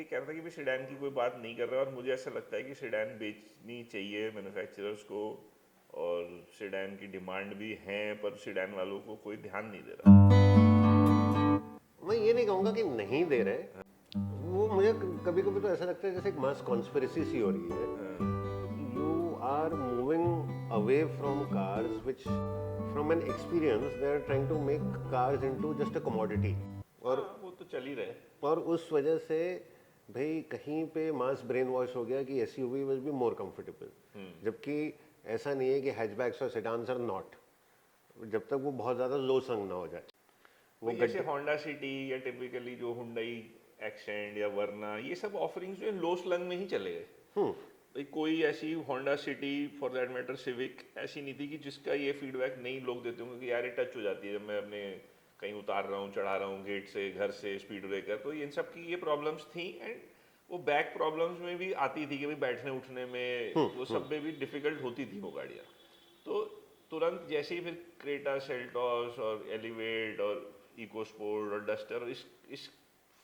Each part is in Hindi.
ये कह रहा था कि भाई सेडान की कोई बात नहीं कर रहा, और मुझे ऐसा लगता है कि सेडान बेचनी चाहिए मैन्युफैक्चरर्स को, और सेडान की डिमांड भी है, पर सेडान वालों को कोई ध्यान नहीं दे रहा। मैं ये नहीं कहूँगा कि नहीं दे रहे, वो मुझे कभी कभी तो ऐसा लगता है जैसे एक मास कॉन्स्पिरेसी सी हो रही है. You are moving away from cars which from an experience they are trying to make cars into just a commodity. और हाँ, वो तो चल ही रहे। और उस वजह से भाई कहीं पे मास ब्रेन वॉश हो गया कि SUV will be more comfortable, जबकि ऐसा नहीं है कि हैचबैक्स और सेडान्स आर नॉट, जब तक वो बहुत ज़्यादा लो संग ना हो जाए. वो भाई जैसे होंडा सिटी या टिपिकली जो हुंडई एक्सेंट या वरना, ये सब ऑफरिंग्स जो है लो स्लंग में ही चले गए। भाई कोई ऐसी Honda city, for that matter civic, ऐसी नहीं थी कि जिसका ये फीडबैक नहीं लोग देते होंगे कि यार ये टच हो जाती है जब मैं अपने कहीं उतार रहा हूँ, चढ़ा रहा हूँ गेट से, घर से, स्पीड ब्रेकर, तो इन सब की ये प्रॉब्लम्स थी। एंड वो बैक प्रॉब्लम्स में भी आती थी कि भाई बैठने उठने में, वो सब में भी डिफिकल्ट होती थी वो गाड़ियाँ। तो तुरंत जैसे ही फिर क्रेटा, सेल्टॉस और एलिवेट और इको स्पोर्ट और डस्टर, इस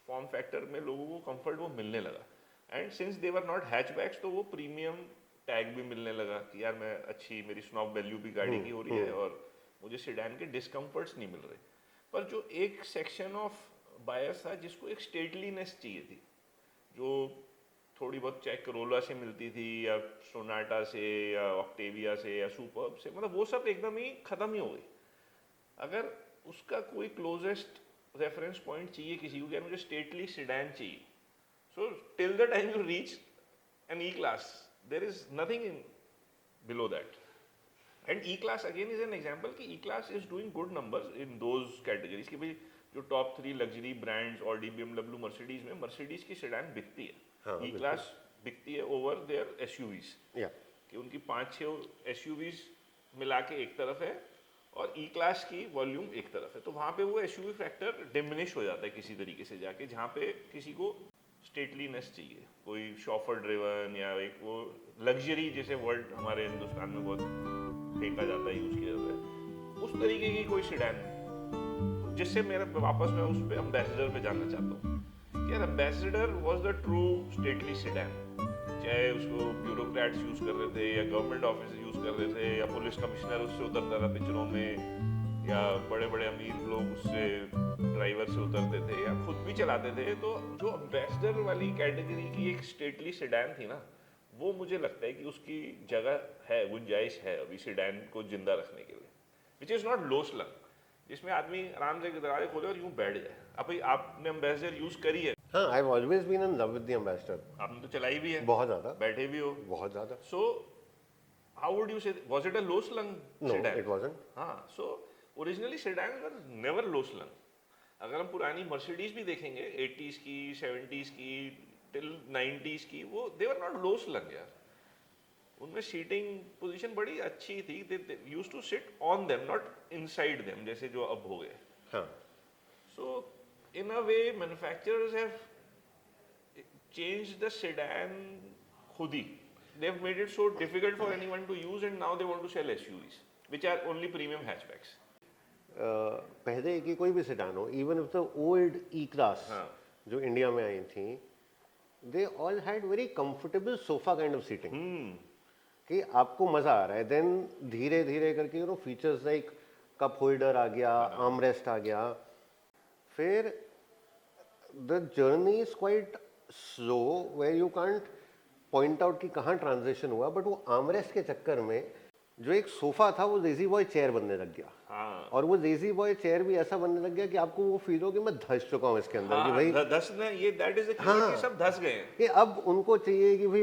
फॉर्म फैक्टर में लोगों को कंफर्ट वो मिलने लगा। And since they were not hatchbacks, तो वो प्रीमियम टैग भी मिलने लगा कि यार मैं अच्छी, मेरी स्नॉब वैल्यू भी गाड़ी की हो रही है और मुझे सेडान के डिस्कम्फर्ट्स नहीं मिल रहे। पर जो एक सेक्शन ऑफ बायर्स था जिसको एक स्टेटलीनेस चाहिए थी, जो थोड़ी बहुत चाहे करोला से मिलती थी या सोनाटा से या ऑक्टेविया से या सुपर्ब से, मतलब वो सब एकदम ही खत्म ही हो गई। अगर उसका कोई क्लोजेस्ट रेफरेंस पॉइंट चाहिए किसी को, क्या मुझे स्टेटली सेडान चाहिए, so till the time you reach an E-class, there is nothing in below that. And E-class again is an example कि E-class is doing good numbers in those categories, कि भाई जो top 3 luxury brands, Audi, BMW, Mercedes में मर्सिडीज की सेडान बिकती है, हाँ, E-class बिकती है ओवर देयर SUVs, या कि उनकी 5-6 SUVs मिला के एक तरफ है और E-class की वॉल्यूम एक तरफ है, तो वहाँ पे वो SUV फैक्टर डिमिनिश हो जाता है किसी तरीके से जाके, जहाँ पे किसी को स्टेटलीनेस चाहिए, कोई शॉफर ड्रिवन या एक वो लग्जरी, जैसे वर्ड हमारे हिंदुस्तान में बहुत फेंका जाता है, यूज किया जाता है, उस तरीके की कोई सेडान, जिससे मेरा वापस मैं उस पर एम्बेसडर पे जानना चाहता हूँ कि यार ambassador was the true stately sedan, चाहे उसको ब्यूरोक्रेट्स यूज कर रहे थे या गवर्नमेंट ऑफिस यूज कर रहे थे या पुलिस कमिश्नर उससे उतरता था पिक्चरों में, या बड़े बड़े अमीर लोग उससे ड्राइवर से उतरते थे या खुद भी चलाते थे। तो जो एम्बेसडर वाली कैटेगरी की एक स्टेटली सेडान थी ना, वो मुझे लगता है कि उसकी जगह है, गुंजाइश है अभी सेडान को जिंदा रखने के लिए, which is not low slung, जिसमें आदमी आराम से दरवाजे खोले और यूं बैठ जाए। अब भाई आपने एम्बेसडर यूज करी है, हाँ, I have always been in love with the ambassador. आपने तो चलाई भी है, बहुत ज़्यादा, बैठे भी हो, बहुत ज़्यादा. So how would you say, was it a low slung no, sedan? It wasn't. हाँ, so originally sedan were never low slung. अगर हम पुरानी मर्सिडीज भी देखेंगे 80s की, 70s की, टिल 90s की, वो दे वर नॉट लो स्लंग यार, उनमें सीटिंग पोजीशन बड़ी अच्छी थी, they used to sit on them not inside them, जैसे जो अब हो गए। हाँ, so in a way manufacturers have changed the sedan खुद ही, they have made it so difficult for anyone to use, and now they want to sell SUVs which are only premium hatchbacks. पहले की कोई भी सेडान हो, even if the old E class जो इंडिया में आई थी, they all had very comfortable sofa kind of seating, कि आपको मजा आ रहा है. देन धीरे धीरे करके फीचर्स लाइक कप होल्डर आ गया, आर्म रेस्ट आ गया, फिर the journey is quite slow where you can't point out कि कहाँ ट्रांजिशन हुआ, बट वो आर्म रेस्ट के चक्कर में जो एक सोफा था वो लेजी बॉय चेयर बनने लग गया. हाँ, और वो लेजी बॉय चेयर भी ऐसा बनने लग गया कि आपको वो फील हो कि मैं धस चुका हूँ इसके अंदर, कि भाई धस ने, ये दैट इज द हाँ, सब धस गए हैं। कि अब उनको चाहिए कि भाई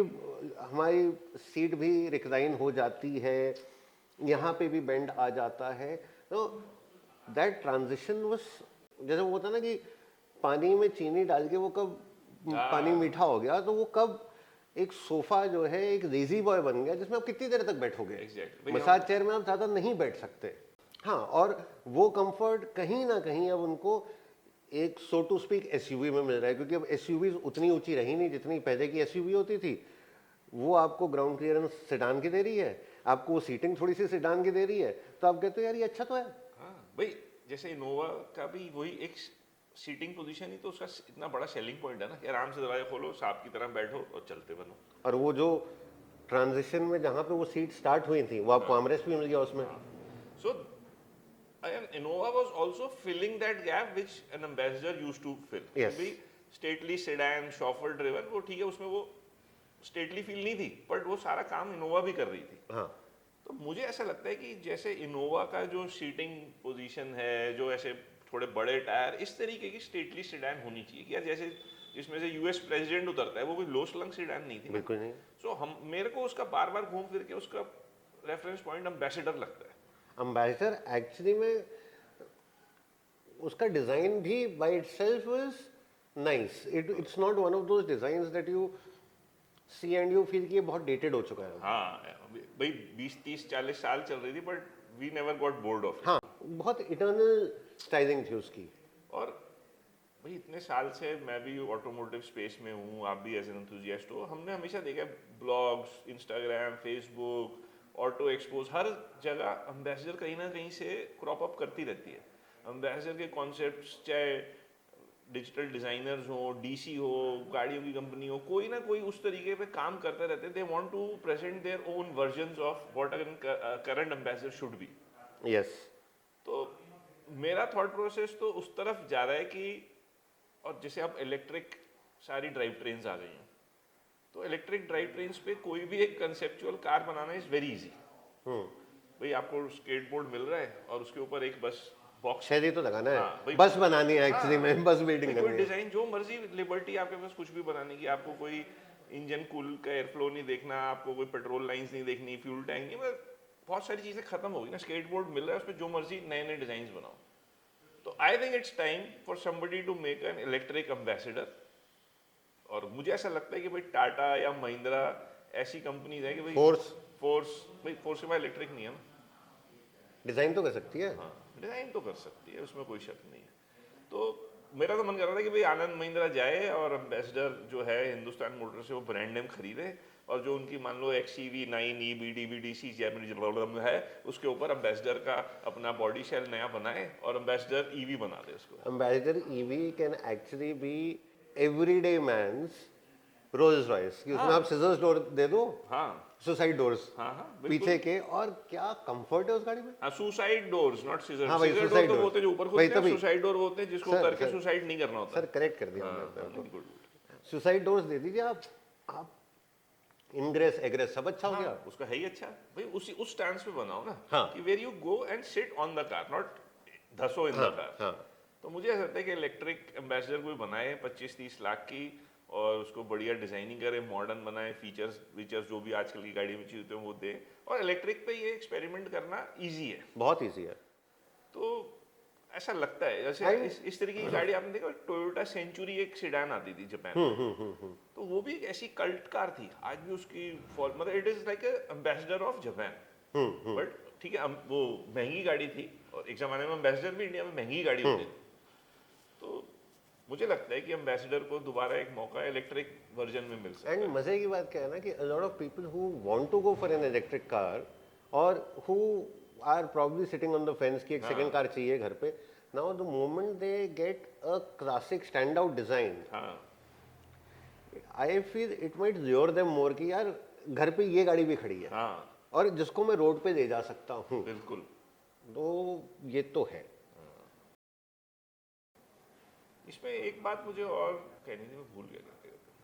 हमारी सीट भी रिक्लाइन हो जाती है, यहाँ पे भी बेंड आ जाता है. तो दैट ट्रांजिशन वाज, जैसे वो होता ना कि पानी में चीनी डाल के वो कब पानी मीठा हो गया, तो वो कब एक सोफा जो है एक लेजी बॉय बन गया जिसमें आप कितनी देर तक बैठोगे. Exactly. मसाज चेयर में आप ज़्यादा नहीं बैठ सकते. हाँ, और वो कंफर्ट कहीं ना कहीं अब उनको एक सो टू स्पीक एसयूवी में मिल रहा है, क्योंकि अब एसयूवी उतनी ऊंची रही नहीं जितनी पहले की एसयूवी होती थी. वो आपको ग्राउंड क्लियरेंस सेडान की दे रही है, आपको वो सीटिंग थोड़ी सी सेडान की दे रही है, तो आप कहते हो यार ये अच्छा तो है. हाँ भाई, जैसे इनोवा का भी वही एक सीटिंग पोजीशन ही तो उसका इतना बड़ा सेलिंग पॉइंट है ना कि आराम से दरवाजा खोलो, सांप की तरह बैठो और चलते बनो। और वो जो ट्रांजिशन में जहाँ पे वो सीट स्टार्ट हुई थी, वो आपको आर्मरेस्ट भी मिल गया उसमें। So, Innova was also filling that gap which an ambassador used to fill. Yes. कि भाई stately sedan, chauffeur driven, वो ठीक है, उसमें वो stately feel नहीं थी, but वो सारा काम इनोवा भी कर रही थी। हाँ, तो मुझे ऐसा लगता है कि जैसे इनोवा का जो सीटिंग पोजीशन है, जो ऐसे थोड़े बड़े टायर, इस तरीके की स्टेटली सेडान होनी चाहिए कि यार जैसे जिसमें से यूएस प्रेसिडेंट उतरता है, वो कोई लो स्लंग सेडान नहीं थी। बिल्कुल नहीं। सो हम मेरे को उसका बार बार घूम फिर के उसका रेफरेंस पॉइंट एम्बेसडर लगता है। अम्बेसडर एक्चुअली में उसका डिजाइन भी by itself was nice. It's not one of those designs that you see and you feel कि ये बहुत डेटेड हो चुका है। हाँ भाई 20 30 40 साल चल रही थी, but we never got bored of. हाँ, बहुत इटर्नल स्टाइलिंग थी उसकी। और भाई इतने साल से मैं भी ऑटोमोटिव स्पेस में हूँ, आप भी एज एन एंथुसियास्ट हो, हमने हमेशा देखा blogs, Instagram, Facebook, auto expos, हर जगह एम्बेसडर कहीं ना कहीं से क्रॉप अप करती रहती है। एम्बेसडर के कॉन्सेप्ट्स, चाहे डिजिटल डिजाइनर्स हो, डीसी हो, गाड़ियों की कंपनी हो, कोई ना कोई उस तरीके पे काम करते रहते हैं। They want to present their own versions of what current ambassador should be. Yes. तो मेरा थॉट प्रोसेस तो उस तरफ जा रहा है कि, और जैसे अब इलेक्ट्रिक सारी ड्राइव ट्रेन्स आ गई हैं, तो इलेक्ट्रिक ड्राइव ट्रेन्स पे कोई भी एक conceptual car banana is very easy. भाई आपको स्केटबोर्ड मिल रहा है और उसके ऊपर एक बस बॉक्स शायद ही तो लगाना है। हाँ, भाई- बस बनानी है एक्चुअली हाँ, में, बस बिल्डिंग कोई करनी है। डिजाइन जो मर्जी, लिबर्टी आपके पास कुछ भी बनाने की, आपको कोई इंजन कूल का एयर फ्लो नहीं देखना, आपको कोई पेट्रोल लाइंस नहीं देखनी, फ्यूल टैंक नहीं, बहुत सारी चीजें खत्म हो गई ना। स्केटबोर्ड मिल रहा है, उस पर जो मर्जी नए नए डिजाइन बनाओ। तो I think it's time for somebody to make an electric ambassador. और मुझे ऐसा लगता है कि भाई टाटा या महिंद्रा ऐसी कंपनीज है कि भाई फोर्स के बाद इलेक्ट्रिक नहीं है ना। डिजाइन तो कर सकती है। हाँ, डिजाइन तो कर सकती है, उसमें कोई शक नहीं है। तो मेरा तो मन कर रहा था कि भाई आनंद महिंद्रा जाए और एम्बेसडर जो है हिंदुस्तान मोटर से वो ब्रांड नेम खरीदे, और जो उनकी मान लो XEV 9 EBDBDC है उसके ऊपर एम्बेसडर का अपना बॉडी शेल नया बनाए और एम्बेसडर EV बना दे उसको। Ambassador EV can actually be everyday man's Rolls Royce, कि उसमें आप सिजर्स डोर दे दो, हाँ सुसाइड डोर्स हाँ हाँ बिल्कुल। पीछे के, और क्या कंफर्ट है उस गाड़ी में। हाँ, सुसाइड डोर्स, नॉट सीजर। हाँ भाई, सीजर डोर suicide तो doors। होते हैं जो ऊपर वही खुलते हैं, तभी। सुसाइड डोर होते हैं जिसको सर, करके सर। सुसाइड नहीं करना होता। सर करेक्ट कर दिया हाँ, हमने अपने गुड, आपको। सुसाइड डोर्स दे दीजिए आप इनग्रेस एग्रेस सब अच्छा हो गया। हाँ, उसका है ही अच्छा भाई। उस स्टैंड पे बनाओ ना, हाँ। कि where you go and sit on the car, not धसो इन द कार। हाँ, तो मुझे ऐसा लगता है कि इलेक्ट्रिक एम्बेसडर कोई बनाए 25-30 लाख की, और उसको बढ़िया डिजाइनिंग करे, मॉडर्न बनाए, फीचर्स जो भी आजकल की गाड़ी में चाहिए होते हैं वो दे। और इलेक्ट्रिक पे ये एक्सपेरिमेंट करना इजी है। बहुत ईजी है। तो ऐसा लगता है जैसे इस तरीके की गाड़ी आपने देखा, टोयोटा सेंचुरी एक सेडान आती थी जापान में, तो वो भी एक ऐसी कल्ट कार थी। आज भी उसकी मतलब it is like ambassador of Japan. But ठीक है, वो महंगी गाड़ी थी, और एक जमाने में एम्बेसडर भी इंडिया में महंगी गाड़ी होती थी। तो मुझे लगता है कि एम्बेसडर को दोबारा एक मौका इलेक्ट्रिक वर्जन में मिल सकता है। एंड मजे की बात क्या है ना कि a lot of people who want to go for an electric car और who are probably sitting on the fence कि एक सेकंड कार चाहिए घर पे, now the moment they get a classic standout design, हाँ I feel it might lure them more कि यार घर पे ये गाड़ी भी खड़ी है हाँ और जिसको मैं रोड पे ले जा सकता हूँ, बिल्कुल। तो ये तो है। इसमें एक बात मुझे और कहनी थी, मैं भूल गया क्या कहते हैं।